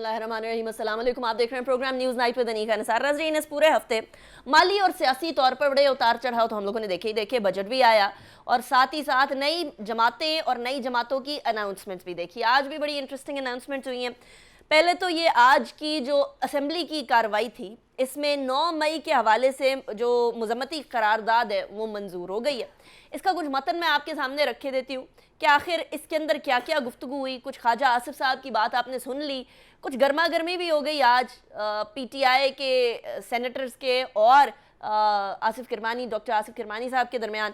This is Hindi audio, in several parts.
बिस्मिल्लाहिर्रहमानिर्रहीम, अस्सलाम वालेकुम। आप देख रहे हैं programme news night with Anika Nisar. नाज़रीन, इस पूरे हफ्ते माली और सियासी तौर पर बड़े उतार चढ़ाव तो हम लोगों ने देखे बजट भी आया और साथ ही साथ नई जमातें और नई जमातों की अनाउंसमेंट्स भी देखी। आज भी बड़ी इंटरेस्टिंग अनाउंसमेंट्स हुई हैं। पहले तो ये आज की जो असेंबली की कार्रवाई थी, इसमें 9 मई के हवाले से जो मुज़म्मती करारदाद है वो मंजूर हो गई है। इसका कुछ मतन मैं आपके सामने रखे देती हूँ कि आखिर इसके अंदर क्या क्या गुफ्तगू हुई। कुछ ख्वाजा आसिफ साहब की बात आपने सुन ली, कुछ गर्मा गर्मी भी हो गई आज पीटीआई के सेनेटर्स के और डॉक्टर आसिफ किरमानी साहब के दरमियान।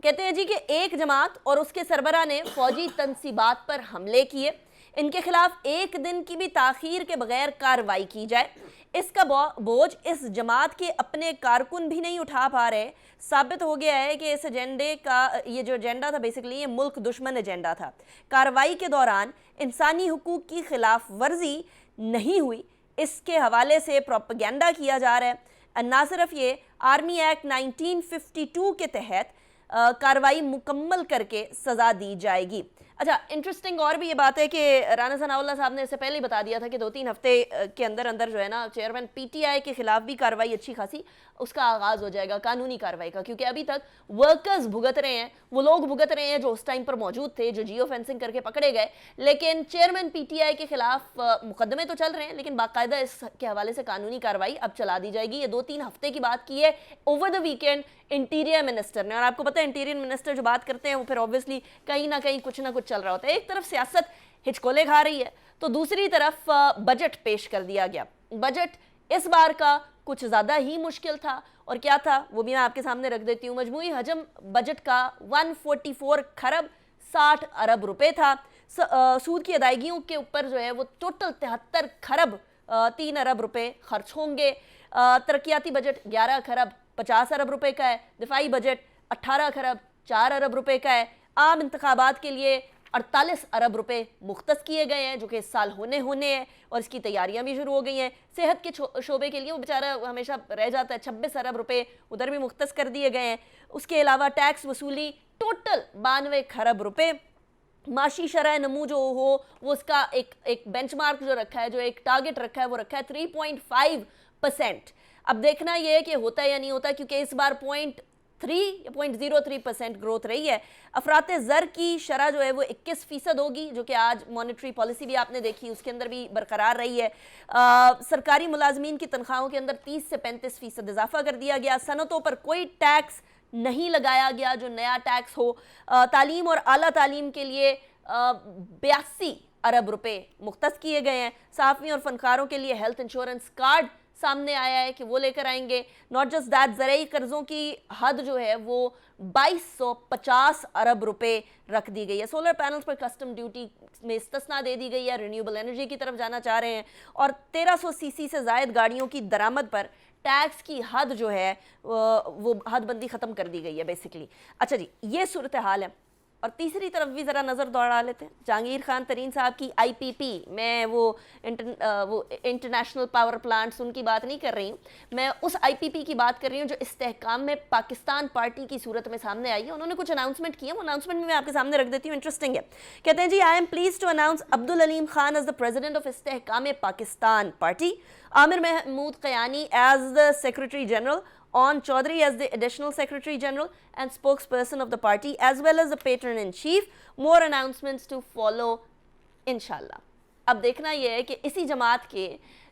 कहते हैं जी कि एक जमात और उसके सरबरा ने फौजी तनसीबात पर हमले किए, इनके खिलाफ एक दिन की भी ताखीर के बगैर कार्रवाई की जाए। इसका बोझ इस जमात के अपने कारकुन भी नहीं उठा पा रहे। साबित हो गया है कि इस एजेंडे का ये जो एजेंडा था बेसिकली ये मुल्क दुश्मन एजेंडा था। कार्रवाई के दौरान इंसानी हुकूक की खिलाफ वर्जी नहीं हुई, इसके हवाले से प्रोपेगेंडा किया जा रहा है। ना सिर्फ ये, आर्मी एक्ट 1952 के तहत कार्रवाई मुकम्मल करके सज़ा दी जाएगी। अच्छा, इंटरेस्टिंग और भी ये बात है कि राना सनाउल्लाह साहब ने इससे पहले ही बता दिया था कि 2-3 हफ्ते के अंदर अंदर जो है ना चेयरमैन पीटीआई के खिलाफ भी कार्रवाई अच्छी खासी उसका आगाज़ हो जाएगा कानूनी कार्रवाई का, क्योंकि अभी तक वर्कर्स भुगत रहे हैं, वो लोग भुगत रहे हैं जो उस टाइम पर मौजूद थे, जो जियो फेंसिंग करके पकड़े गए। लेकिन चेयरमैन पीटीआई के खिलाफ मुकदमे तो चल रहे हैं, लेकिन बाकायदा इसके हवाले से कानूनी कार्रवाई अब चला दी जाएगी। ये 2-3 हफ्ते की बात की है over the weekend interior minister ने, और आपको पता है इंटीरियर मिनिस्टर जो बात करते हैं वो फिर ऑब्वियसली कहीं ना कहीं कुछ ना कुछ चल रहा होता है। एक तरफ सियासत हिचकोले खा रही है तो दूसरी तरफ बजट पेश कर दिया गया। बजट इस बार का कुछ ज़्यादा ही मुश्किल था, और क्या था वो भी मैं आपके सामने रख देती हूँ। मजमूई हजम बजट का 144 खरब 60 अरब रुपए था। सूद की अदायगियों के ऊपर जो है वो टोटल 73 खरब 3 अरब रुपए खर्च होंगे। तरक्याती बजट 11 खरब 50 अरब रुपए का है। दिफाई बजट 18 खरब 4 अरब रुपए का है। आम इंतखाबात के लिए 48 अरब रुपए मुख्तस किए गए हैं जो कि इस साल होने हैं और इसकी तैयारियां भी शुरू हो गई हैं। सेहत के शोबे के लिए वो बेचारा हमेशा रह जाता है, 26 अरब रुपए उधर भी मुख्तस कर दिए गए हैं। उसके अलावा टैक्स वसूली टोटल 92 खरब रुपए। माशी शरह नमू जो हो वो उसका एक बेंचमार्क जो रखा है, जो एक टारगेट रखा है वो रखा है 3.5%। अब देखना यह है कि होता है या नहीं होता, क्योंकि इस बार 0.03% ग्रोथ रही है। अफरात ज़र की शरह जो है वो 21% होगी, जो कि आज मॉनेटरी पॉलिसी भी आपने देखी उसके अंदर भी बरकरार रही है। सरकारी मुलाजमीन की तनख्वाहों के अंदर 30 से 35% इजाफा कर दिया गया। सनतों पर कोई टैक्स नहीं लगाया गया जो नया टैक्स हो। तालीम और आला तालीम के लिए 82 अरब रुपए मुख्तस किए गए हैं। सहाफ़ी और फनकारों के लिए हेल्थ इंश्योरेंस कार्ड सामने आया है कि वो लेकर आएंगे। नॉट जस्ट दैट, ज़रई कर्ज़ों की हद जो है वो 2250 अरब रुपए रख दी गई है। सोलर पैनल्स पर कस्टम ड्यूटी में इस्तिस्ना दे दी गई है, रिन्यूएबल एनर्जी की तरफ जाना चाह रहे हैं। और 1300 सीसी से ज़ायद गाड़ियों की दरामद पर टैक्स की हद जो है वो हदबंदी ख़त्म कर दी गई है बेसिकली। अच्छा जी, ये सूरत हाल है। और तीसरी तरफ भी ज़रा नज़र दौड़ा लेते हैं। जहांगीर खान तरीन साहब की आईपीपी, मैं वो इंटरनेशनल पावर प्लांट्स उनकी बात नहीं कर रही हूँ, मैं उस आईपीपी की बात कर रही हूँ जो इस्तेहकाम में पाकिस्तान पार्टी की सूरत में सामने आई है। उन्होंने कुछ अनाउंसमेंट किया, वो अनाउंसमेंट मैं आपके सामने रख देती हूँ, इंटरेस्टिंग है। कहते हैं जी, I am please to announce Abdul Aleem Khan as the president of Istehkam Pakistan party, Aamir Mahmood Kayani as the secretary general, On Chaudhary as the additional secretary general and spokesperson of the party, as well as the patron in chief. More announcements to follow inshallah. अब देखना यह है कि इसी जमात के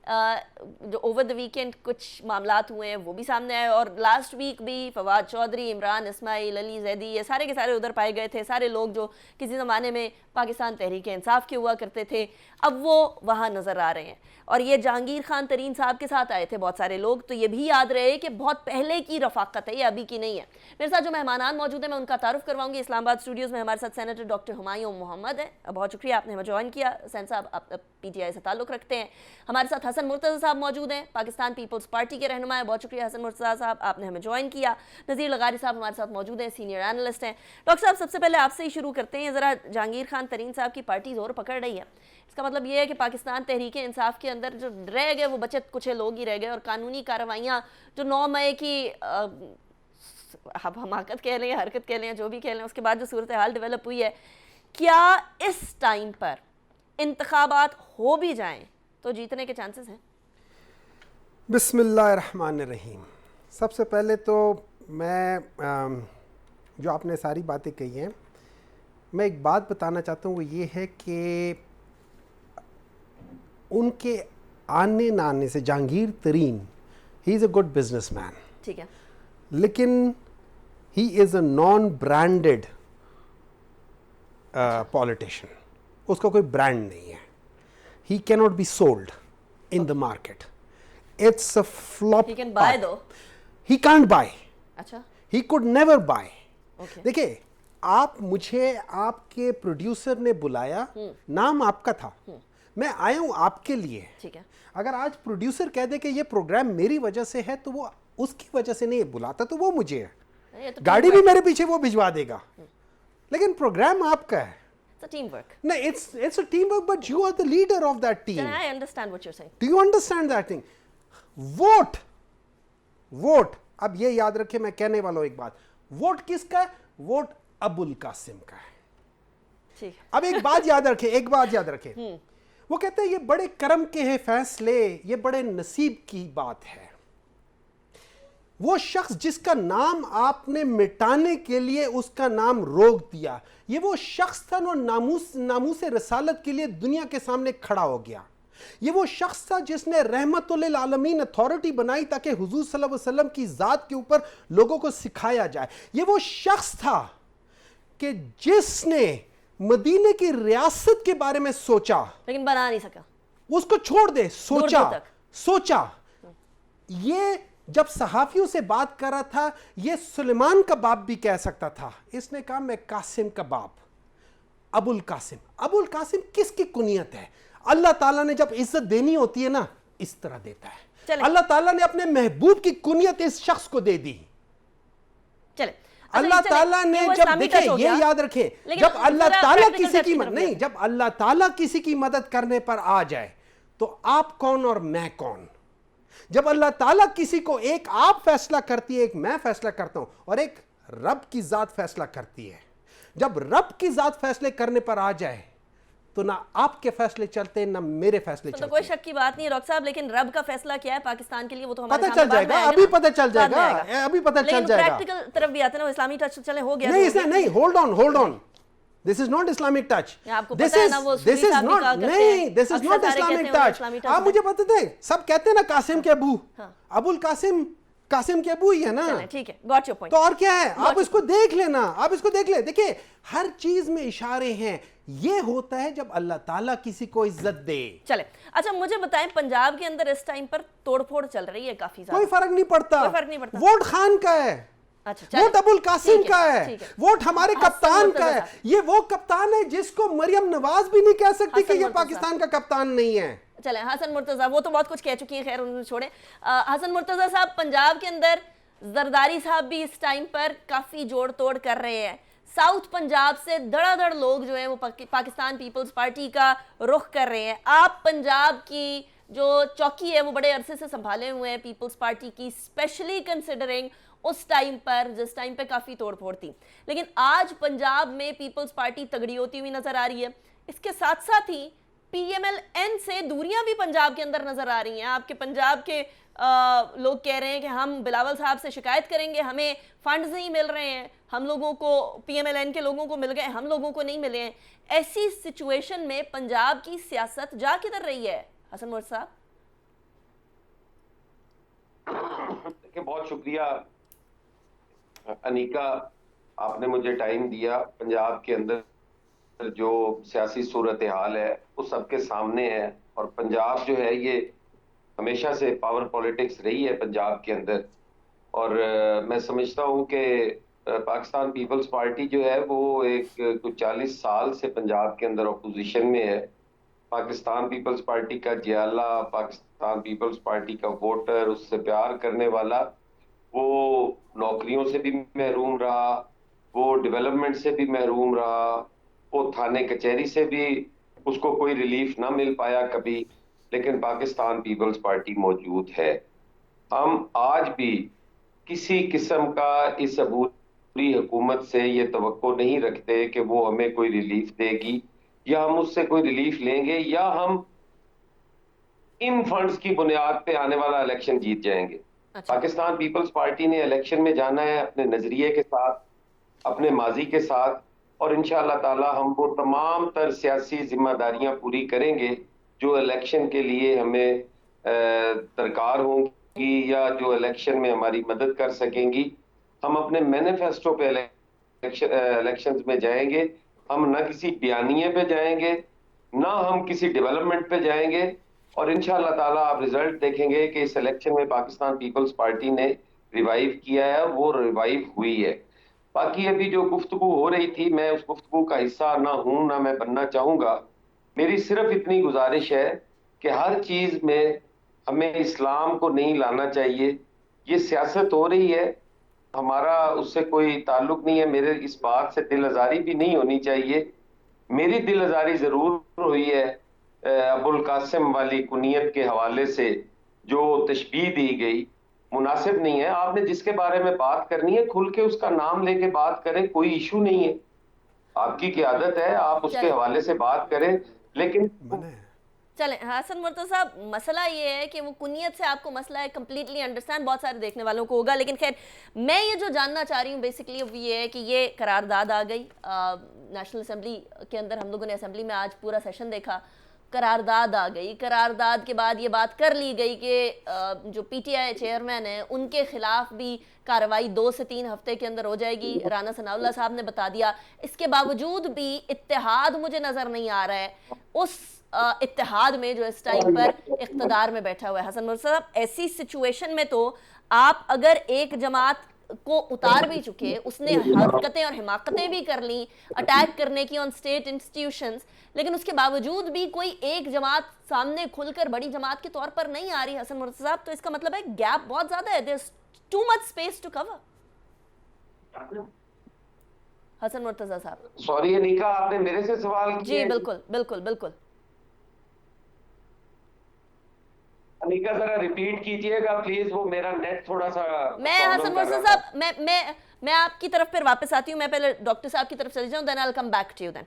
जो ओवर द वीकेंड कुछ मामलात हुए हैं वो भी सामने आए, और लास्ट वीक भी फवाद चौधरी, इमरान इस्माइल, अली जैदी, ये सारे के सारे उधर पाए गए थे। सारे लोग जो किसी ज़माने में पाकिस्तान तहरीक इंसाफ के हुआ करते थे अब वो वहाँ नज़र आ रहे हैं। और ये जहांगीर खान तरीन साहब के साथ आए थे बहुत सारे लोग, तो ये भी याद रहे कि बहुत पहले की रफ़ाकत है, ये अभी की नहीं है। मेरे साथ जो मेहमान मौजूद है मैं उनका तारुफ करवाऊंगी। इस्लामाबाद स्टूडियोज़ में हमारे साथ सेनेटर डॉक्टर हुमायूं मोहम्मद है, बहुत शुक्रिया आपने हमें ज्वाइन किया। सैन साहब आप पीटीआई से ताल्लुक़ रखते हैं। हमारे साथ हसन मुर्तज़ा साहब मौजूद हैं, पाकिस्तान पीपल्स पार्टी के रहनुमा है, बहुत शुक्रिया हसन मुर्तज़ा साहब आपने हमें ज्वाइन किया। नज़ीर लगारी साहब हमारे साथ मौजूद हैं, सीनियर एनालिस्ट हैं। डॉक्टर साहब, सबसे पहले आपसे ही शुरू करते हैं। ज़रा जहांगीर खान तरीन साहब की पार्टी जोर पकड़ रही है, इसका मतलब ये है कि पाकिस्तान तहरीक इंसाफ के अंदर जो रह गए वो बचत कुछ लोग ही रह गए, और कानूनी कार्रवाइयाँ जो 9 मई की हमाकत कह लें, हरकत कह लें, जो भी कह लें, उसके बाद जो सूरत हाल डेवलप हुई है, क्या इस टाइम पर इंतखाबात हो भी जाएं तो जीतने के चांसेस हैं? बिस्मिल्लाहिर्रहमानिर्रहीम। सबसे पहले तो मैं जो आपने सारी बातें कही हैं, मैं एक बात बताना चाहता हूँ, वो ये है कि उनके आने न आने से Jahangir Tareen, he is a good businessman, ठीक है, लेकिन he is a non branded politician. उसका कोई ब्रांड नहीं है। He can not be sold in the market. It's a flop. He can buy though. He can't buy. अच्छा, he could never buy. Okay, देखिए, आप मुझे आपके प्रोड्यूसर ने बुलाया, नाम आपका था, मैं आया हूं आपके लिए। ठीक है, अगर आज प्रोड्यूसर कह दे कि ये प्रोग्राम मेरी वजह से है, तो वो उसकी वजह से नहीं बुलाता, तो वो मुझे है। ये तो गाड़ी भी मेरे पीछे वो भिजवा देगा, लेकिन प्रोग्राम आपका है। Team work. नहीं, it's a team work, but you are the leader of that team. I understand what you are saying. Do you understand that thing? Vote, अब ये याद रखे, मैं कहने वाला हूं एक बात, वोट किसका है? वोट अबुल कासिम का है। ठीक। अब एक बात याद रखे, वो कहते हैं ये बड़े कर्म के हैं फैसले, ये बड़े नसीब की बात है। वो शख्स जिसका नाम आपने मिटाने के लिए उसका नाम रोक दिया, ये वो शख्स था जो नामूस रसालत के लिए दुनिया के सामने खड़ा हो गया। ये वो शख्स था जिसने रहमतुल आलमीन अथॉरिटी बनाई ताकि हुजूर सल्लल्लाहु अलैहि वसल्लम की जात के ऊपर लोगों को सिखाया जाए। ये वो शख्स था कि जिसने मदीने की रियासत के बारे में सोचा, लेकिन बना नहीं सका। उसको छोड़ दे, सोचा। ये जब सहाफियों से बात कर रहा था, ये सुलेमान का बाप भी कह सकता था। इसने कहा मैं कासिम का बाप, अबुल कासिम। अबुल कासिम किसकी कुनियत है? अल्लाह ताला ने जब इज्जत देनी होती है ना, इस तरह देता है। अल्लाह ताला ने अपने महबूब की कुनियत इस शख्स को दे दी। चले, अल्लाह ताला ने जब, देखिए ये याद रखें, जब अल्लाह ताला किसी की नहीं, जब अल्लाह ताला किसी की मदद करने पर आ जाए, तो आप कौन और मैं कौन? जब अल्लाह ताला किसी को, एक आप फैसला करती है, एक मैं फैसला करता हूं, और एक रब की जात फैसला करती है। जब रब की जात फैसले करने पर आ जाए, तो ना आपके फैसले चलते, ना मेरे फैसले चलते। तो कोई शक की बात नहीं डॉक्टर साहब, लेकिन रब का फैसला क्या है पाकिस्तान के लिए, वो तो हमारे पता चल जाएगा, अभी पता चल जाएगा, अभी पता चल जाएगा। प्रैक्टिकल तरफ भी आते हैं ना, इस्लामी टच चले हो गया। नहीं, hold on, this is not Islamic touch. This is not Islamic touch. आप मुझे बताते हैं, सब कहते हैं ना कासिम के अबू, अबुल कासिम के अबू ही है ना। ठीक है, गॉट योर पॉइंट। तो और क्या है, आप इसको देख लेना, आप इसको देख ले। देखिए, हर चीज में इशारे हैं। ये होता है जब अल्लाह ताला किसी को इज्जत दे। चले, अच्छा मुझे बताएं, पंजाब के अंदर इस टाइम पर तोड़फोड़ चल रही है काफी ज्यादा। कोई फर्क नहीं पड़ता, वोट खान का है, अच्छा, वोट अबुल कासिम का है, वोट हमारे कप्तान का है। ये वो कप्तान है जिसको मरियम नवाज भी नहीं कह सकती कि ये पाकिस्तान का कप्तान नहीं है। चले, हसन मुर्तजा, वो तो बहुत कुछ कह चुकी है, खैर उन्होंने छोड़े। हसन मुर्तजा साहब, पंजाब के अंदर जरदारी साहब भी इस टाइम पर काफी जोड़ तोड़ कर रहे हैं। साउथ पंजाब से धड़ाधड़ लोग जो है वो पाकिस्तान पीपल्स पार्टी का रुख कर रहे हैं। आप पंजाब की जो चौकी है वो बड़े अरसे से संभाले हुए हैं पीपल्स पार्टी की, स्पेशली कंसिडरिंग उस टाइम पर जिस टाइम पे काफी तोड़फोड़ थी। लेकिन आज पंजाब में पीपल्स पार्टी तगड़ी होती हुई नजर आ रही है। इसके साथ साथ ही PMLN से दूरियां भी पंजाब के अंदर नजर आ रही हैं। आपके पंजाब के लोग कह रहे हैं कि हम बिलावल साहब से शिकायत करेंगे, हमें फंड्स नहीं मिल रहे हैं, हम लोगों को, PMLN के लोगों को मिल गए, हम लोगों को नहीं मिले हैं। ऐसी सिचुएशन में पंजाब की सियासत जा किधर रही है हसन मुर्तजा साहब? देखिए, बहुत शुक्रिया अनीका, आपने मुझे टाइम दिया। पंजाब के अंदर जो सियासी सूरत हाल है वो सबके सामने है, और पंजाब जो है ये हमेशा से पावर पॉलिटिक्स रही है पंजाब के अंदर। और मैं समझता हूँ कि पाकिस्तान पीपल्स पार्टी जो है वो कुछ 40 साल से पंजाब के अंदर अपोजिशन में है। पाकिस्तान पीपल्स पार्टी का जियाला, पाकिस्तान पीपल्स पार्टी का वोटर, उससे प्यार करने वाला, वो नौकरियों से भी महरूम रहा, वो डेवलपमेंट से भी महरूम रहा, वो थाने कचहरी से भी उसको कोई रिलीफ ना मिल पाया कभी। लेकिन पाकिस्तान पीपल्स पार्टी मौजूद है। हम आज भी किसी किस्म का इस अबूरी हुकूमत से ये तवक्को नहीं रखते कि वो हमें कोई रिलीफ देगी, या हम उससे कोई रिलीफ लेंगे, या हम इन फंड्स की बुनियाद पे आने वाला इलेक्शन जीत जाएंगे। अच्छा। पाकिस्तान पीपल्स पार्टी ने इलेक्शन में जाना है अपने नजरिए के साथ, अपने माजी के साथ, और इंशाअल्लाह ताला हम वो तमाम तर सियासी जिम्मेदारियां पूरी करेंगे जो इलेक्शन के लिए हमें दरकार होंगी या जो इलेक्शन में हमारी मदद कर सकेंगी। हम अपने मैनिफेस्टो पे इलेक्शंस में जाएंगे, हम ना किसी बयानिए पे जाएंगे, ना हम किसी डेवलपमेंट पे जाएंगे, और इंशाअल्लाह ताला आप रिजल्ट देखेंगे कि इस इलेक्शन में पाकिस्तान पीपल्स पार्टी ने रिवाइव किया है, वो रिवाइव हुई है। बाकी अभी जो गुफ्तगू हो रही थी, मैं उस गुफ्तगू का हिस्सा ना हूं ना मैं बनना चाहूंगा। मेरी सिर्फ इतनी गुजारिश है कि हर चीज में हमें इस्लाम को नहीं लाना चाहिए। ये सियासत हो रही है, हमारा उससे कोई ताल्लुक नहीं है, मेरे इस बात से दिल आजारी भी नहीं होनी चाहिए। मेरी दिल आजारी जरूर हुई है अबुल कासिम वाली कुनियत के हवाले से जो तशबीह दी गई, मुनासिब नहीं है। आपने जिसके बारे में बात करनी है खुल के उसका नाम लेके बात करें, कोई इशू नहीं है, आपकी क़यादत है, आप उसके चलिए। हवाले से बात करें। लेकिन चलें हसन मुर्तज़ा साहब, मसला ये है कि वो कुनियत से आपको मसला है, कंप्लीटली अंडरस्टैंड, बहुत सारे देखने वालों को होगा, लेकिन खैर मैं ये जो जानना चाह रही हूँ बेसिकली वो ये है कि ये करारदाद आ गई नेशनल असेंबली के अंदर। हम लोगों ने असेंबली में आज पूरा सेशन देखा, करारदाद आ गई। करारदाद के बाद ये बात कर ली गई कि जो पीटीआई चेयरमैन है उनके खिलाफ भी कार्रवाई 2 से 3 हफ्ते के अंदर हो जाएगी, राना सनाउल्लाह साहब ने बता दिया। इसके बावजूद भी इत्तेहाद मुझे नजर नहीं आ रहा है उस इत्तेहाद में जो इस टाइम पर इख्तदार में बैठा हुआ है। हसन मुर्तज़ा साहब, ऐसी सिचुएशन में तो आप अगर एक जमात को उतार भी चुके, उसने हरकतें और हिमाकतें भी कर ली अटैक करने की ऑन स्टेट इंस्टीट्यूशंस, लेकिन उसके बावजूद भी कोई एक जमात सामने खुलकर बड़ी जमात के तौर पर नहीं आ रही हसन मुर्तज़ा साहब, तो इसका मतलब है गैप बहुत ज्यादा है, there is too much space to cover. Hasan Murtaza साहब, सॉरी अनीका, आपने मेरे से सवाल जी किए। बिल्कुल बिल्कुल बिल्कुल। अनीका जरा रिपीट कीजिएगा प्लीज, वो मेरा नेट थोड़ा सा मैं हसन मुर्तज़ा साहब, मैं आपकी तरफ फिर वापस आती हूँ, मैं पहले डॉक्टर साहब की तरफ चली जाऊँ, then I will come back to you then.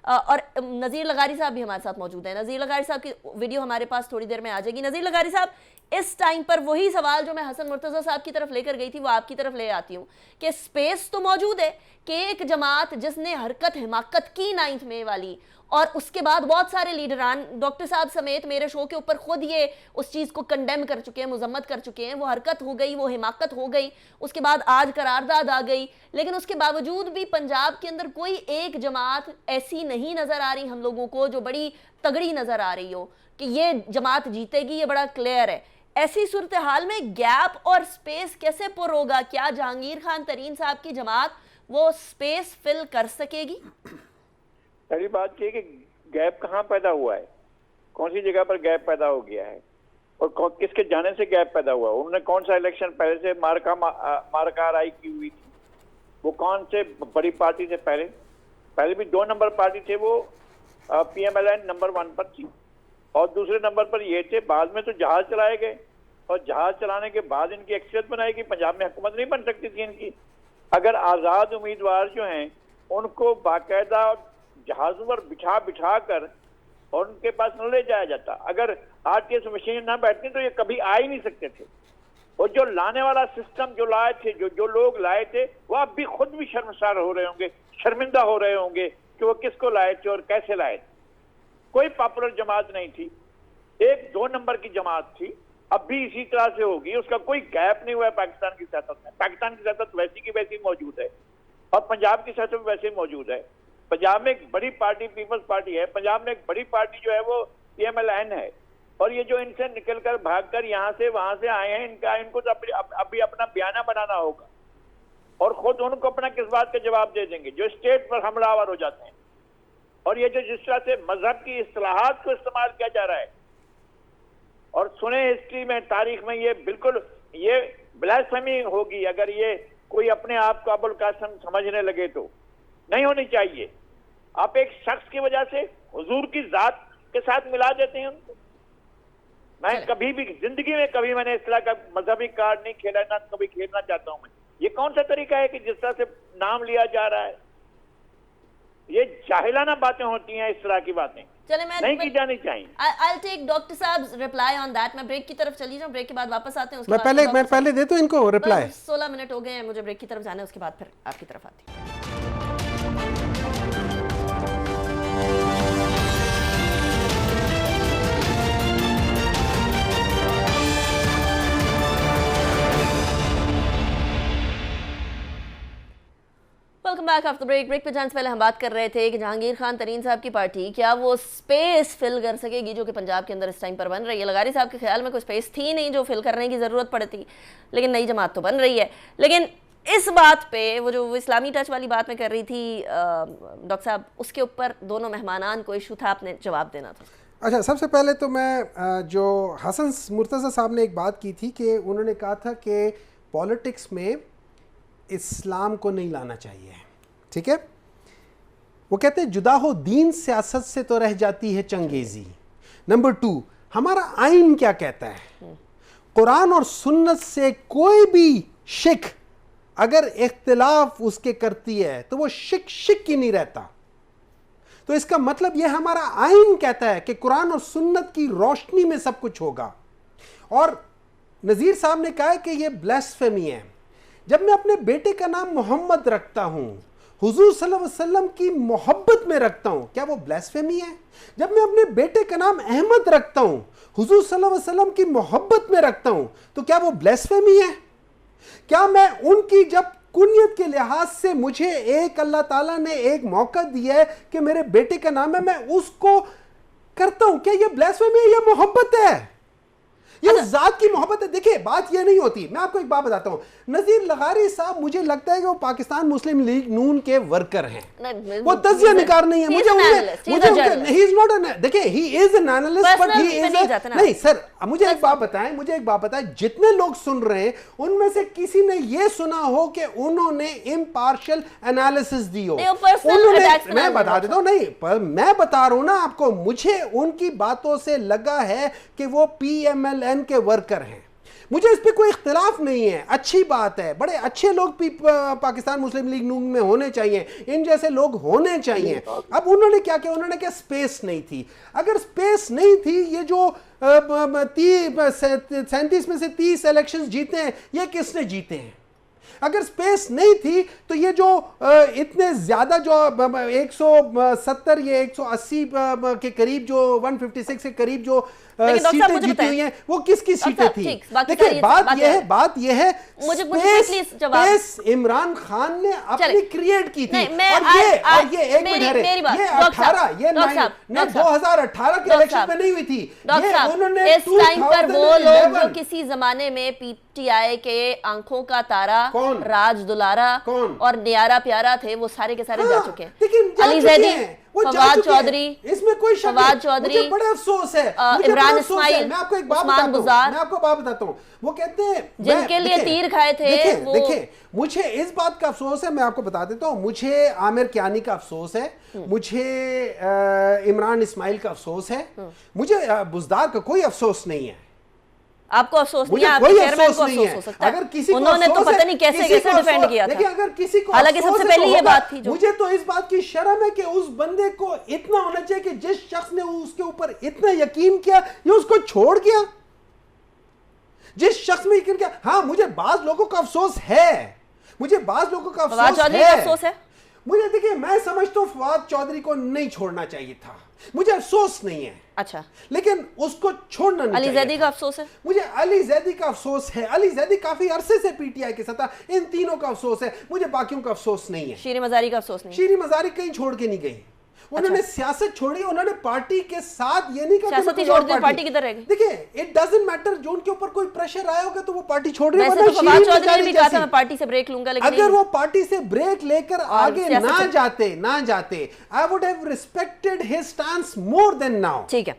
और नज़ीर लगारी साहब भी हमारे साथ मौजूद हैं। नज़ीर लगारी साहब की वीडियो हमारे पास थोड़ी देर में आ जाएगी। नज़ीर लगारी साहब, इस टाइम पर वही सवाल जो मैं हसन मुर्तज़ा साहब की तरफ लेकर गई थी वो आपकी तरफ ले आती हूँ कि स्पेस तो मौजूद है कि एक जमात जिसने हरकत हिमाकत की 9th मई वाली, और उसके बाद बहुत सारे लीडरान डॉक्टर साहब समेत मेरे शो के ऊपर खुद ये उस चीज़ को कंडेम कर चुके हैं, मुजम्मत कर चुके हैं, वो हरकत हो गई, वो हिमाकत हो गई, उसके बाद आज करारदाद आ गई, लेकिन उसके बावजूद भी पंजाब के अंदर कोई एक जमात ऐसी नहीं नज़र आ रही हम लोगों को जो बड़ी तगड़ी नज़र आ रही हो कि ये जमात जीतेगी, ये बड़ा क्लियर है। ऐसी सूरत हाल में गैप और स्पेस कैसे पुर होगा? क्या जहांगीर खान तरीन साहब की जमात वो स्पेस फिल कर सकेगी? पहली बात ये कि गैप कहाँ पैदा हुआ है, कौन सी जगह पर गैप पैदा हो गया है और किसके जाने से गैप पैदा हुआ? उन्होंने कौन सा इलेक्शन पहले से मार्का राय की हुई थी? वो कौन से बड़ी पार्टी से पहले भी 2 नंबर पार्टी थे, वो PMLN नंबर 1 पर थी और दूसरे नंबर पर ये थे। बाद में तो जहाज चलाए गए और जहाज चलाने के बाद इनकी एक्सियत बनाई कि पंजाब में हुकूमत नहीं बन सकती थी इनकी। अगर आज़ाद उम्मीदवार जो हैं उनको बाकायदा जहाज़ों पर बिठा कर और उनके पास न ले जाया जाता, अगर RTS मशीन ना बैठती तो ये कभी आ ही नहीं सकते थे। और जो लाने वाला सिस्टम जो लाए थे, जो लोग लाए थे, वो अब भी खुद भी शर्मसार हो रहे होंगे, शर्मिंदा हो रहे होंगे कि वो किसको लाए थे और कैसे लाए थे। कोई पॉपुलर जमात नहीं थी, एक 2 नंबर की जमात थी, अब भी इसी तरह से होगी। उसका कोई गैप नहीं हुआ है पाकिस्तान की सियासत में। पाकिस्तान की सियासत वैसी की वैसी मौजूद है और पंजाब की सियासत वैसे मौजूद है। पंजाब में एक बड़ी पार्टी पीपल्स पार्टी है, पंजाब में एक बड़ी पार्टी जो है वो PMLN है, और ये जो इनसे निकलकर भागकर यहाँ से वहां से आए हैं, इनको तो अभी अपना बयाना बनाना होगा और खुद उनको अपना किस बात का जवाब दे देंगे जो स्टेट पर हमलावर हो जाते हैं। और ये जो जिस तरह से मजहब की इस्लाहात को इस्तेमाल किया जा रहा है, और सुने हिस्ट्री में, तारीख में, ये बिल्कुल ये ब्लास्फेमी होगी अगर ये कोई अपने आप को अबुल कासिम समझने लगे तो। नहीं होनी चाहिए। आप एक शख्स की वजह से हुजूर की जात के साथ मिला देते हैं उनको। मैं कभी भी जिंदगी में कभी मैंने इस तरह का मजहबी कार्ड नहीं खेला, ना कभी खेलना चाहता हूं मैं। ये कौन सा तरीका है कि जिस तरह से नाम लिया जा रहा है? ये जाहिलाना बातें होती हैं, इस तरह की बातें चले नहीं की जानी चाहिए। I'll take डॉक्टर साहब रिप्लाई ऑन दैट। मैं ब्रेक की तरफ चली जाऊं, ब्रेक के बाद वापस आते हैं। उसके मैं पहले देता हूं इनको रिप्लाई। 16 मिनट हो गए हैं, मुझे ब्रेक की तरफ जाना है, उसके बाद फिर आपकी तरफ आती हूँ। Welcome back after break. Break पे जाने से पहले हम बात कर रहे थे कि जहांगीर खान तरीन साहब की पार्टी क्या वो स्पेस फिल कर सकेगी जो कि पंजाब के अंदर इस टाइम पर बन रही है। लगारी साहब के ख्याल में कोई स्पेस थी नहीं जो फिल करने की ज़रूरत पड़ती, लेकिन नई जमात तो बन रही है। लेकिन इस बात पे वो जो इस्लामी टच वाली बात मैं कर रही थी डॉक्टर साहब, उसके ऊपर दोनों मेहमानान को इशू था, आपने जवाब देना था। अच्छा, सबसे पहले तो मैं जो हसन मुर्तज़ा साहब ने एक बात की थी कि उन्होंने कहा था कि पॉलिटिक्स में इस्लाम को नहीं लाना चाहिए, ठीक है। वो कहते हैं जुदा हो दीन सियासत से तो रह जाती है चंगेजी। नंबर 2, हमारा आइन क्या कहता है? कुरान और सुन्नत से कोई भी शिक अगर इख्तिलाफ उसके करती है तो वो शिक ही नहीं रहता। तो इसका मतलब यह हमारा आइन कहता है कि कुरान और सुन्नत की रोशनी में सब कुछ होगा। और नज़ीर साहब ने कहा है कि यह ब्लास्फेमी है। जब मैं अपने बेटे का नाम मोहम्मद रखता हूं, हुजूर सल्लल्लाहु अलैहि वसल्लम की मोहब्बत में रखता हूं, क्या वो ब्लास्फेमी है? जब मैं अपने बेटे का नाम अहमद रखता हूं, हुजूर सल्लल्लाहु अलैहि वसल्लम की मोहब्बत में रखता हूं, तो क्या वो ब्लास्फेमी है? क्या मैं उनकी जब कुनियत के लिहाज से मुझे एक अल्लाह ताला ने एक मौका दिया है कि मेरे बेटे का नाम है, मैं उसको करता हूं, क्या ये ब्लास्फेमी है या मोहब्बत है? ये उस जात की मोहब्बत है। देखिए, बात ये नहीं होती। मैं आपको एक बात बताता हूं, नज़ीर लगारी साहब मुझे लगता है कि वो पाकिस्तान मुस्लिम लीग नून के वर्कर हैं, वो तजिया निकार नहीं है। देखिए, he is an analyst but he is नहीं सर। मुझे एक बात बताएं, जितने लोग सुन रहे हैं उनमें से किसी ने ये सुना हो कि उन्होंने इम्पार्शियल एनालिसिस दी हो? मैं बता देता हूं, नहीं पर मैं बता रहा हूं ना आपको, मुझे उनकी बातों से लगा है कि वो PMLN के वर्कर हैं। मुझे इस पे कोई इख्तिलाफ नहीं है, अच्छी बात है, बड़े अच्छे लोग पाकिस्तान मुस्लिम लीग नून में होने चाहिए, इन जैसे लोग होने चाहिए। अब उन्होंने क्या किया? उन्होंने क्या स्पेस नहीं थी? अगर स्पेस नहीं थी, ये जो 37 में से 30 इलेक्शंस जीते हैं, ये किसने जीते हैं? अगर स्पेस नहीं थी तो ये जो इतने ज्यादा जो 170 या 180 के करीब जो 156 के करीब जो सीटें जीती हुई हैं, वो किसकी सीटें थी? देखिए, बात ये है स्पेस इमरान खान ने अपनी क्रिएट की थी। और ये एक मिनट है, ये 2018 के इलेक्शन में नहीं हुई थी। ये उन्होंने इस टाइम पर वो लोग जो किसी जमाने में PTI के आंखों का तारा राज दुलारा और न्यारा प्यारा थे, वो सारे के सारे जा चुके हैं। अली जैदी, फवाद चौधरी, इसमें कोई फवाद चौधरी, मुझे बड़ा अफसोस है, इमरान इस्माइल, मैं आपको एक बात बताता हूं, वो कहते हैं जिनके लिए तीर खाए थे। देखिए, मुझे इस बात का अफसोस है, मैं आपको बता देता हूं, मुझे आमिर कियानी का अफसोस है, मुझे इमरान इस्माइल का अफसोस है, मुझे बुज़दार का कोई अफसोस नहीं है। आपको अफसोस नहीं है? आपके चेयरमैन को अफसोस हो सकता है। अगर किसी को उन्होंने तो पता नहीं कैसे डिफेंड किया था। देखिए, अगर किसी को हालांकि सबसे पहले ये बात थी, मुझे तो इस बात की शर्म है कि उस बंदे को इतना होना चाहिए कि जिस शख्स ने उसके ऊपर इतना यकीन किया, ये उसको छोड़ गया। जिस शख्स में यकीन किया, हाँ, मुझे बाज लोगों का अफसोस है, मुझे देखिए, मैं समझता हूँ फवाद चौधरी को नहीं छोड़ना चाहिए था, मुझे अफसोस नहीं है। अच्छा, लेकिन उसको छोड़ना नहीं चाहिए। अली जैदी का अफसोस है? मुझे अली जैदी का अफसोस है। अली जैदी काफी अरसे से PTI के साथ था, इन तीनों का अफसोस है, मुझे बाकियों का अफसोस नहीं है। शीरी मजारी का अफसोस नहीं? शीरी मजारी कहीं छोड़ के नहीं गई, उन्होंने सियासत छोड़ी, उन्होंने पार्टी के साथ ये नहीं कहा सियासत ही छोड़ दी, पार्टी किधर रह गई? देखिए, इट डजंट मैटर, जो उनके ऊपर कोई प्रेशर आया होगा तो वो पार्टी छोड़ रही है। वैसे तो फवाद चौधरी ने भी कहा था मैं पार्टी से ब्रेक लूंगा, लेकिन अगर वो पार्टी से ब्रेक लेकर आगे ना जाते, I would have respected his stance more than now. ठीक है।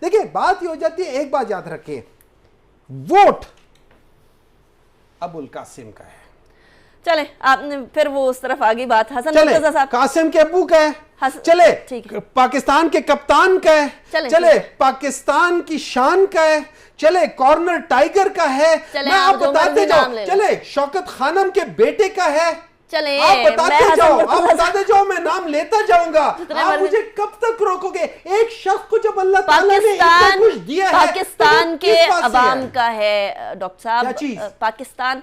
देखिए, बात ये हो जाती है, एक बात याद रखिए, वोट अबुल कासिम का है। चले, आपने फिर वो उस तरफ आगे बात हसन मुर्तजा साहब, कासिम के अब्बू का है, चले पाकिस्तान के कप्तान का है, चले पाकिस्तान की शान का है, चले कॉर्नर टाइगर का है, मैं आप बताते जाऊं, चले शौकत खानम के बेटे का है, चले आप मैं बताते हसन जाओ, आप मुर्तजा बताते जाओ, मैं नाम लेता जाऊंगा। जितने आप मर्जी- मुझे कब तक रोकोगे? एक शख्स को जब अल्लाह ताला ने इतना पाकिस्तान कुछ दिया है, पाकिस्तान तो के किस बात से अवाम है? का है डॉक्टर क्या साहब। चीज़?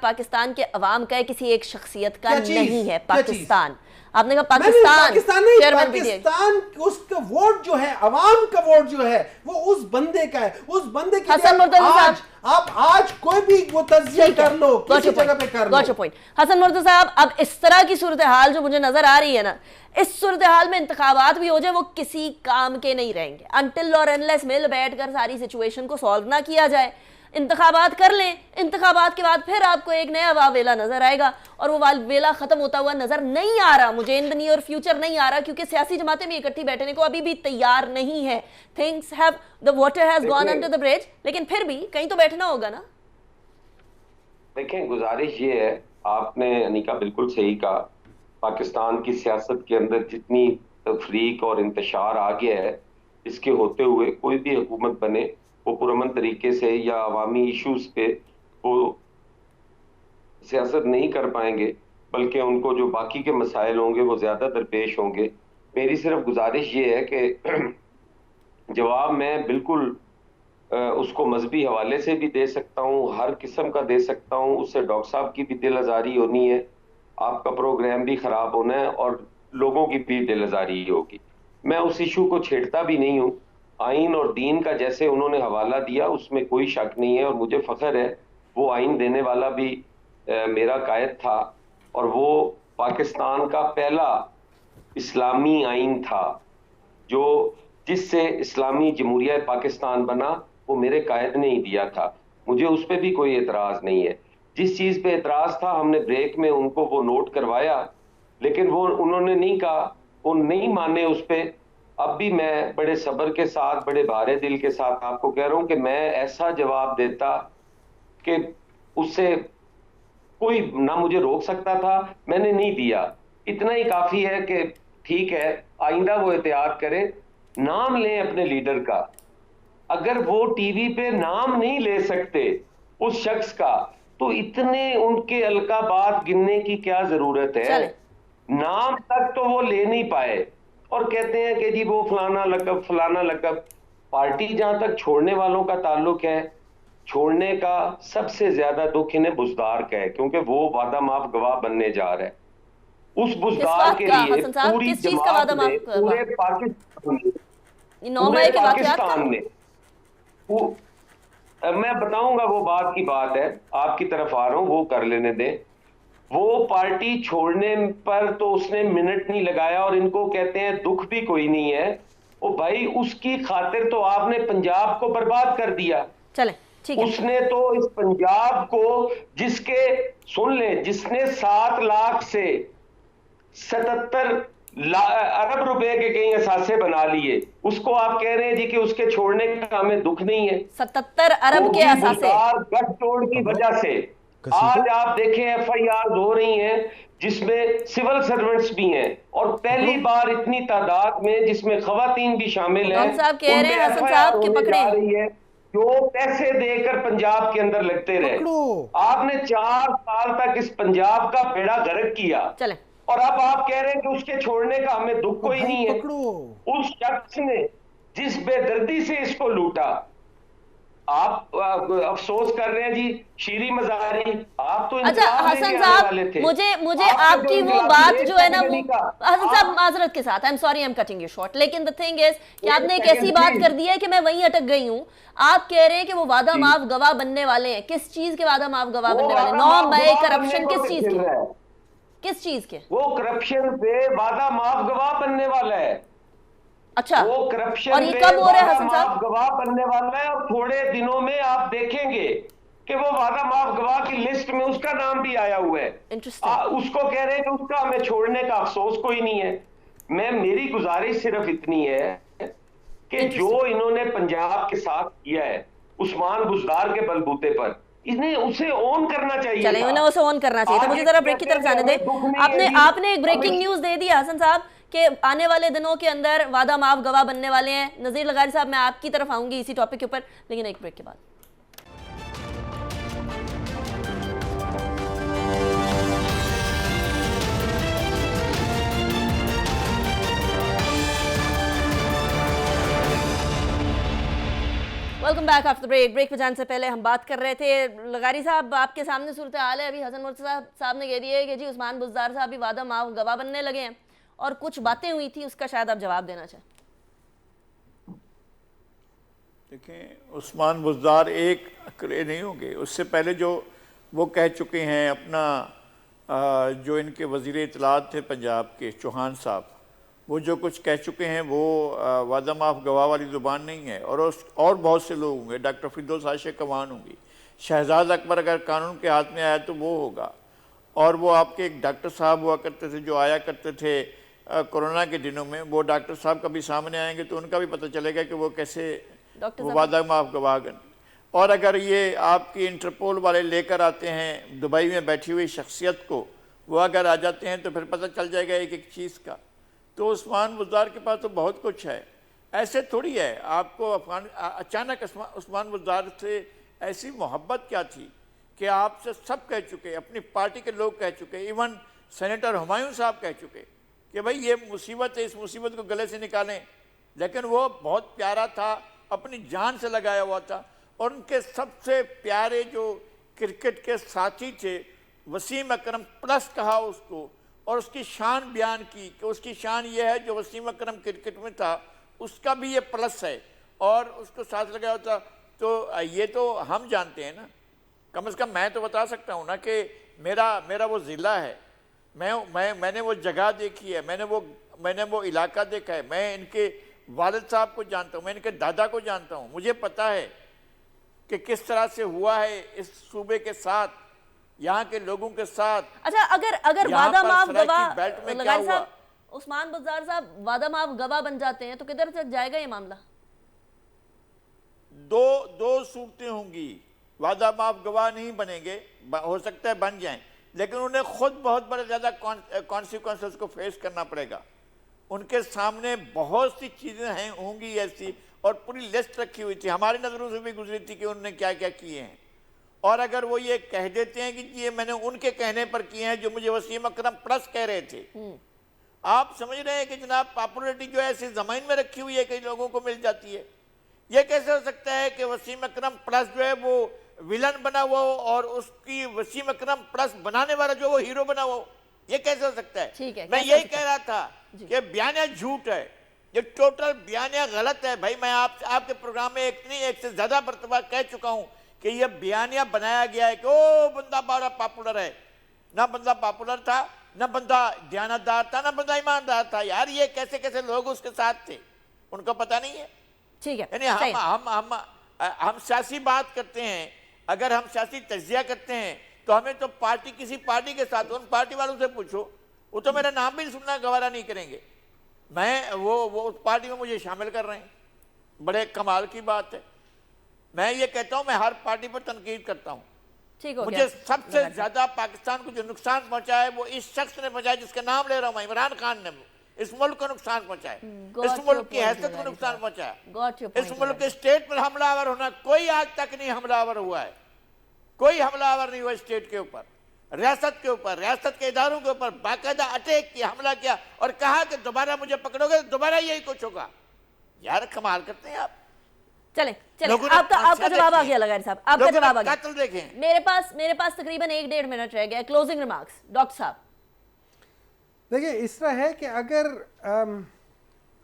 पाकिस्तान के अवाम का है, किसी एक शख्सियत का क्या चीज़? नहीं है। क्या चीज़? पाकिस्तान, आपने कहा मैंने पाकिस्तान नहीं, चेयरमैन पीटीआई। पाकिस्तान उसका वोट जो है, अवाम का वोट जो है, वो उस बंदे का है। उस बंदे के हसन लिए मुर्तजा साहब, आप आज कोई भी वो तज्जिया कर लो, किसी जगह पे कर लो। पॉइंट हसन मुर्तजा साहब, अब इस तरह की सूरत हाल जो मुझे नजर आ रही है ना, इस सूरत हाल में इंतखाबात भी हो जाए वो किसी काम के नहीं रहेंगे अनटिल और अनलेस मिल बैठकर सारी सिचुएशन को सॉल्व ना किया जाए। इंतखाबात कर लें, इंतखाबात के बाद फिर आपको एक नया वावेला नजर आएगा और वो वावेला खत्म होता हुआ नजर नहीं आ रहा मुझे इन द नियर फ्यूचर, नहीं आ रहा, क्योंकि सियासी जमातें भी इकट्ठी बैठने को अभी भी तैयार नहीं है। Things have the water has gone under the bridge, लेकिन फिर भी कहीं तो बैठना होगा ना। देखें, गुजारिश ये है, आपने अनिका बिल्कुल सही कहा, पाकिस्तान की सियासत के अंदर जितनी तफरीक और इंतशार आ गया है, इसके होते हुए कोई भी हुकूमत बने वो पुरअमन तरीके से या अवामी इश्यूज पे वो सियासत नहीं कर पाएंगे, बल्कि उनको जो बाकी के मसाइल होंगे वो ज्यादा दरपेश होंगे। मेरी सिर्फ गुजारिश ये है कि जवाब मैं बिल्कुल उसको मजहबी हवाले से भी दे सकता हूँ, हर किस्म का दे सकता हूँ, उससे डॉक्टर साहब की भी दिल आजारी होनी है, आपका प्रोग्राम भी खराब होना है और लोगों की भी दिल आजारी होगी। मैं उस इशू को छेड़ता भी नहीं हूँ। आइन और दीन का जैसे उन्होंने हवाला दिया उसमें कोई शक नहीं है और मुझे फख्र है, वो आइन देने वाला भी मेरा कायद था और वो पाकिस्तान का पहला इस्लामी आइन था जो जिससे इस्लामी जमहूरिया पाकिस्तान बना, वो मेरे कायद ने ही दिया था। मुझे उस पर भी कोई एतराज नहीं है। जिस चीज पे एतराज था हमने ब्रेक में उनको वो नोट करवाया, लेकिन वो उन्होंने नहीं कहा, वो नहीं माने उस पे। अब भी मैं बड़े सब्र के साथ, बड़े भारे दिल के साथ आपको कह रहा हूं कि मैं ऐसा जवाब देता कि उससे कोई ना मुझे रोक सकता था, मैंने नहीं दिया। इतना ही काफी है कि ठीक है, आइंदा वो एहतियात करें, नाम लें अपने लीडर का। अगर वो टीवी पे नाम नहीं ले सकते उस शख्स का, तो इतने उनके अलकाबात गिनने की क्या जरूरत है? नाम तक तो वो ले नहीं पाए और कहते हैं कि जी वो फलाना लकब फलाना लकब। पार्टी जहां तक छोड़ने वालों का ताल्लुक है, छोड़ने का सबसे ज्यादा दुख इन्हें बुजदार का है, क्योंकि वो वादा माफ गवाह बनने जा रहा है। उस बुजदार के लिए पूरी जमात ने, पूरे पाकिस्तान ने मैं बताऊंगा, वो बात की बात है, आपकी तरफ आ रहा हूं, वो कर लेने दें। वो पार्टी छोड़ने पर तो उसने मिनट नहीं लगाया और इनको कहते हैं दुख भी कोई नहीं है। ओ भाई, उसकी खातिर तो आपने पंजाब को बर्बाद कर दिया। चले ठीक है। उसने तो इस पंजाब को, जिसके सुन ले, जिसने 7 लाख से 77 अरब रुपए के कई असासे बना लिए, उसको आप कह रहे हैं जी कि उसके छोड़ने का हमें दुख नहीं है। 77 अरब के असासे गठजोड़ की वजह से आज आप देखें FIR हो रही हैं जिसमें सिविल सर्वेंट्स भी हैं और पहली बार इतनी तादाद में जिसमें खवातीन भी शामिल हैं। साहब कह रहे हैं हसन साहब के पकड़े रही है जो पैसे देकर पंजाब के अंदर लगते रहे। आपने 4 साल तक इस पंजाब का बेड़ा गर्क किया। चले। और अब आप कह रहे हैं कि उसके छोड़ने का हमें दुख कोई नहीं है। उस शख्स ने जिस बेदर्दी से इसको लूटा, आप अफसोस कर रहे हैं जी, शीरी मजारी, आप तो अच्छा हसन साहब, मुझे आपकी वो बात जो है ना, वो हसन साहब माजरत के साथ, I am sorry, I am cutting you short, लेकिन द थिंग इज कि आपने एक ऐसी बात कर दी है कि मैं वहीं अटक गई हूँ। आप कह रहे हैं कि वो वादा माफ गवाह बनने वाले हैं। किस चीज के वादा माफ गवाह बनने वाले? 9 मई करप्शन, किस चीज के? किस चीज के? वो करप्शन पे वादा माफ गवाह बनने वाला है। अच्छा, वो करप्शन और ये कब हो रहा है हसन साहब? गवाह बनने वाला है और थोड़े दिनों में आप देखेंगे कि वो वादा माफ गवाह की लिस्ट में उसका नाम भी आया हुआ है। उसको कह रहे हैं कि उसका हमें छोड़ने का अफसोस कोई नहीं है। मेरी गुजारिश सिर्फ इतनी है कि जो इन्होंने पंजाब के साथ किया है उस्मान बुजदार के बलबूते पर, इन्हें उसे ऑन करना चाहिए। चले, उन्हें उसे ऑन करना चाहिए था। मुझे जरा ब्रेक की तरफ जाने दें। आपने एक ब्रेकिंग न्यूज दे दी हसन साहब कि आने वाले दिनों के अंदर वादा माफ गवाह बनने वाले हैं। नजीर लगारी साहब, मैं आपकी तरफ आऊंगी इसी टॉपिक के ऊपर, लेकिन एक ब्रेक के बाद। वेलकम बैक आफ्टर ब्रेक पे जाने से पहले हम बात कर रहे थे, लगारी साहब आपके सामने सूरत हाल है। अभी हसन मुर्तज़ा साहब ने कह दिया है कि जी उस्मान बुज़दार साहब भी वादा माफ गवाह बनने लगे हैं और कुछ बातें हुई थी, उसका शायद आप जवाब देना चाहें। देखें, उस्मान बुज़दार एक अकेले नहीं होंगे, उससे पहले जो वो कह चुके हैं अपना जो इनके वज़ीर इत्तलात थे पंजाब के चौहान साहब, वो जो कुछ कह चुके हैं वो वादा माफ गवाह वाली ज़ुबान नहीं है। और बहुत से लोग होंगे, डॉक्टर फिरदौस आशिक कमान होंगी, शहजाद अकबर अगर कानून के हाथ में आया तो वो होगा। और वो आपके एक डॉक्टर साहब हुआ करते थे जो आया करते थे कोरोना के दिनों में, वो डॉक्टर साहब कभी सामने आएंगे तो उनका भी पता चलेगा कि वो कैसे वो वादा माफ गवाह। और अगर ये आपकी इंटरपोल वाले लेकर आते हैं दुबई में बैठी हुई शख्सियत को, वो अगर आ जाते हैं तो फिर पता चल जाएगा एक एक चीज़ का। तो उस्मान बुज़दार के पास तो बहुत कुछ है, ऐसे थोड़ी है आपको अचानक उस्मान बुज़दार से ऐसी मोहब्बत क्या थी कि आपसे सब कह चुके, अपनी पार्टी के लोग कह चुके, इवन सेनेटर हुमायूं साहब कह चुके कि भाई ये मुसीबत है, इस मुसीबत को गले से निकालें। लेकिन वो बहुत प्यारा था, अपनी जान से लगाया हुआ था। और उनके सबसे प्यारे जो क्रिकेट के साथी थे, वसीम अकरम प्लस कहा उसको, और उसकी शान बयान की कि उसकी शान ये है जो वसीम अकरम क्रिकेट में था उसका भी ये प्लस है, और उसको साथ लगाया होता। तो ये तो हम जानते हैं ना, कम से कम मैं तो बता सकता हूँ ना कि मेरा वो ज़िला है, मैंने वो जगह देखी है, मैंने वो इलाका देखा है, मैं इनके वालिद साहब को जानता हूँ, मैं इनके दादा को जानता हूँ, मुझे पता है कि किस तरह से हुआ है इस सूबे के साथ, यहाँ के लोगों के साथ। अच्छा, अगर वादा माफ गवाह लगारी साहब, उस्मान बुज़दार साहब वादा माफ गवाह बन जाते हैं तो किधर तक जाएगा ये मामला? दो सूरतें होंगी, वादा माफ गवाह नहीं बनेंगे, हो सकता है बन जाएं, लेकिन उन्हें खुद बहुत बड़े ज़्यादा कॉन्सिक्वेंसेस को फेस करना पड़ेगा। उनके सामने बहुत सी चीज़ें हैं होंगी ऐसी, और पूरी लिस्ट रखी हुई थी, हमारी नज़रों से भी गुजरी थी कि उन्होंने क्या क्या किए हैं। और अगर वो ये कह देते हैं कि ये मैंने उनके कहने पर किए हैं जो मुझे वसीम अकरम प्लस कह रहे थे, आप समझ रहे हैं कि जनाब पॉपुलरिटी जो है ऐसी ज़मीन में रखी हुई है, कई लोगों को मिल जाती है। ये कैसे हो सकता है कि वसीम अकरम प्लस जो है वो विलन बना हुआ हो और उसकी वसीम अकरम प्लस बनाने वाला जो वो हीरो बना हुआ हो? ये कैसे हो सकता है? ठीक है, मैं यही कह रहा था कि बयानिया झूठ है, ये टोटल बयानिया गलत है। भाई मैं आपके प्रोग्राम में एक से ज्यादा मरतबा कह चुका हूं कि ये बयानिया बनाया गया है कि ओ बंदा बड़ा पॉपुलर है। ना बंदा पॉपुलर था, ना बंदा दयानतदार था, ना बंदा ईमानदार था। यार ये कैसे कैसे लोग उसके साथ थे, उनको पता नहीं है। ठीक है, यानी हम सियासी बात करते हैं, अगर हम सियासी तज्जिया करते हैं तो हमें तो किसी पार्टी के साथ, उन पार्टी वालों से पूछो, वो तो मेरा नाम भी सुनना गवारा नहीं करेंगे। मैं वो उस पार्टी में मुझे शामिल कर रहे हैं, बड़े कमाल की बात है। मैं ये कहता हूं मैं हर पार्टी पर तनकीद करता हूं। ठीक हो मुझे गया। सबसे ज्यादा पाकिस्तान को जो नुकसान पहुंचा है वो इस शख्स ने पहुंचाया जिसका नाम ले रहा हूं मैं, इमरान खान ने इस मुल्क को नुकसान पहुंचाया, इस मुल्क की हैसियत को नुकसान पहुंचाया। इस मुल्क के स्टेट पर हमलावर होना, कोई आज तक नहीं हमलावर हुआ है, कोई हमलावर नहीं हुआ स्टेट के ऊपर, रियासत के ऊपर, रियासत के इदारों के ऊपर बाकायदा अटैक किया, हमला किया और कहा कि दोबारा मुझे पकड़ोगे तो दोबारा यही कुछ होगा। यार कमाल करते हैं आप। चले आपका जवाब आ गया लगारी साहब, आपका जवाब आ गया। देखें, मेरे पास तकरीबन 1-1.5 मिनट रह गया। क्लोजिंग रिमार्क्स डॉक्टर साहब। देखिए इस तरह है कि अगर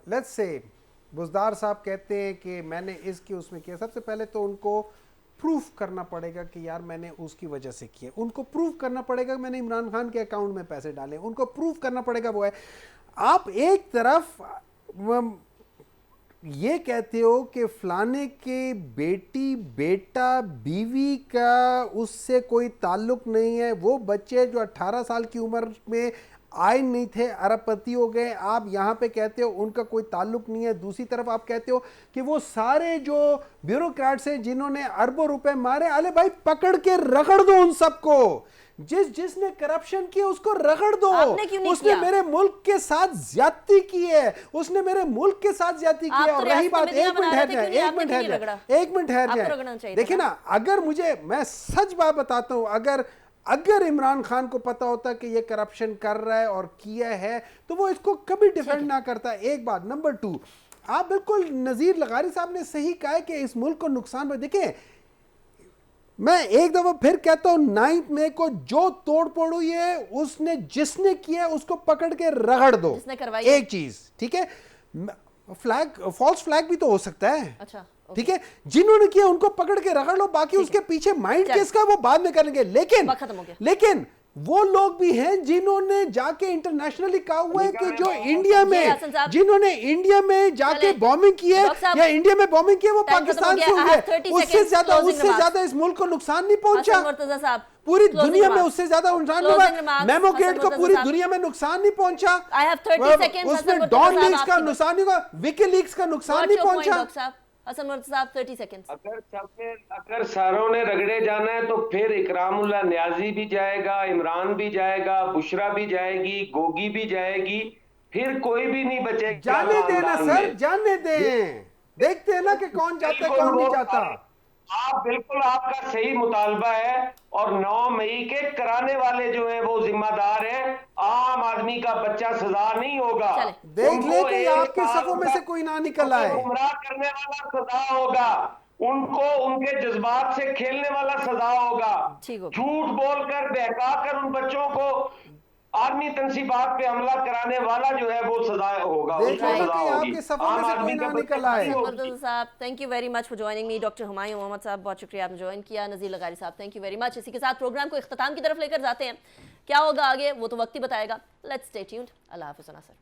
लेट्स से बुज़दार साहब कहते हैं कि मैंने इसकी उसमें किया, सबसे पहले तो उनको प्रूफ करना पड़ेगा कि यार मैंने उसकी वजह से किया। उनको प्रूफ करना पड़ेगा कि मैंने इमरान खान के अकाउंट में पैसे डाले, उनको प्रूफ करना पड़ेगा। वो है, आप एक तरफ ये कहते हो कि फलाने के बेटी, बेटा, बीवी का उससे कोई ताल्लुक नहीं है, वो बच्चे जो 18 साल की उम्र में आए नहीं थे अरबपति हो गए, आप यहाँ पे कहते हो उनका कोई ताल्लुक नहीं है। दूसरी तरफ आप कहते हो कि वो सारे जो ब्यूरोक्रेट्स हैं जिन्होंने अरबों रुपए मारे, अरे भाई पकड़ के रगड़ दो उन सबको। जिसने करप्शन किया उसको रगड़ दो। उसने मेरे मुल्क के साथ ज्यादती की है, उसने मेरे मुल्क के साथ ज्यादती की है। और रही बात, एक मिनट ठहर जाए। देखिए ना, अगर मैं सच बात बताता हूं, अगर इमरान खान को पता होता कि ये करप्शन कर रहा है और किया है तो वो इसको कभी डिफेंड ना करता। एक बात। नंबर 2, आप बिल्कुल नज़ीर लगारी साहब ने सही कहा है कि इस मुल्क को नुकसान में देखें। मैं एक दफा फिर कहता हूं 9 मई को जो तोड़फोड़ हुई है उसने जिसने किया उसको पकड़ के रगड़ दो। जिसने करवाई है। एक चीज ठीक है, फ्लैग फॉल्स फ्लैग भी तो हो सकता है। अच्छा ठीक है, जिन्होंने किया उनको पकड़ के रगड़ लो, बाकी उसके पीछे माइंड चलिए। किसका वो बाद में करेंगे। लेकिन वक्त खत्म हो गया। लेकिन वो लोग भी हैं जिन्होंने जाके इंटरनेशनली कहा हुआ है कि जो इंडिया जी, में हसन साहब। जिन्होंने इंडिया में जाके चले। बॉम्बिंग की है डॉक्टर साहब, या इंडिया में बॉम्बिंग की है वो टाइम खत्म पाकिस्तान हो से गया। हुई I have 30 है। उससे seconds closing ज्यादा इस मुल्क को नुकसान नहीं पहुंचा। हसन मुर्तजा साहब, पूरी closing दुनिया में remarks. उससे ज्यादा नुकसान Closing नहीं हुआ। remarks, मेमो हसन गेट को मुर्तजा पूरी साहब. दुनिया में नुकसान नहीं पहुंचा। I have 30 seconds, हसन उसमें मुर्तजा डॉन साहब, लीक्स का आपकी- नुकसान नहीं हुआ, विकीलीक्स का नुकसान What's नहीं your point, पहुंचा। डॉक्टर साहब? हसन मुर्तजा साहब 30 सेकंड्स। अगर सारों ने रगड़े जाना है तो फिर इकरामुल्लाह न्याजी भी जाएगा, इमरान भी जाएगा, बुशरा भी जाएगी, गोगी भी जाएगी, फिर कोई भी नहीं बचेगा। जाने देना खानदान सर, में। जाने दें, देखते हैं ना कि कौन जाता है कौन नहीं जाता। आप बिल्कुल, आपका सही मुतालबा है और 9 मई के कराने वाले जो है वो जिम्मेदार है। आम आदमी का बच्चा सजा नहीं होगा। चले। देख उनको ले कि एक आपके साल सफों में से तक कोई ना निकल आए। गुमराह करने वाला सजा होगा, उनको उनके जज्बात से खेलने वाला सजा होगा। ठीक हो। झूठ बोलकर बहकाकर उन बच्चों को आर्मी तनसीबात पे हमला कराने वाला जो है वो सजा होगा, देख उसको लो सजा कि होगी। आपके सफों में आम से आदमी कोई का ना बच्चा निकल आए। नहीं होगी। मुर्तजा साहब, thank you very much for joining me. Doctor Humayun Mohammad साहब, बहुत शुक्रिया आपने ज्वाइन किया। नज़ीर लगारी साहब, थैंक यू वेरी मच। इसी के साथ प्रोग्राम को इख्तिताम की तरफ लेकर जाते हैं। क्या होगा आगे वो तो वक्त ही बताएगा। Let's stay tuned. अल्लाह हाफ़िज़ नासिर।